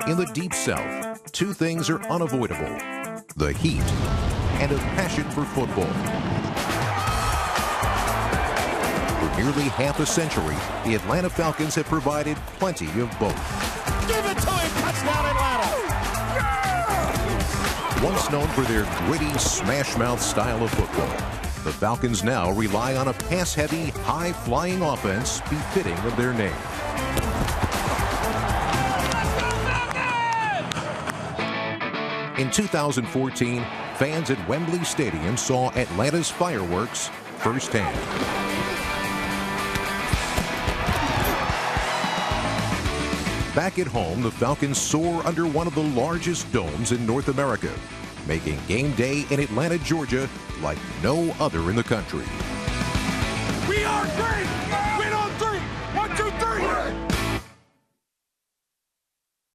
In the Deep South, two things are unavoidable: the heat and a passion for football. For nearly half a century, the Atlanta Falcons have provided plenty of both. Give it to him! Touchdown, Atlanta! Once known for their gritty, smash-mouth style of football, the Falcons now rely on a pass-heavy, high-flying offense befitting of their name. In 2014, fans at Wembley Stadium saw Atlanta's fireworks firsthand. Back at home, the Falcons soar under one of the largest domes in North America, making game day in Atlanta, Georgia, like no other in the country. We are great!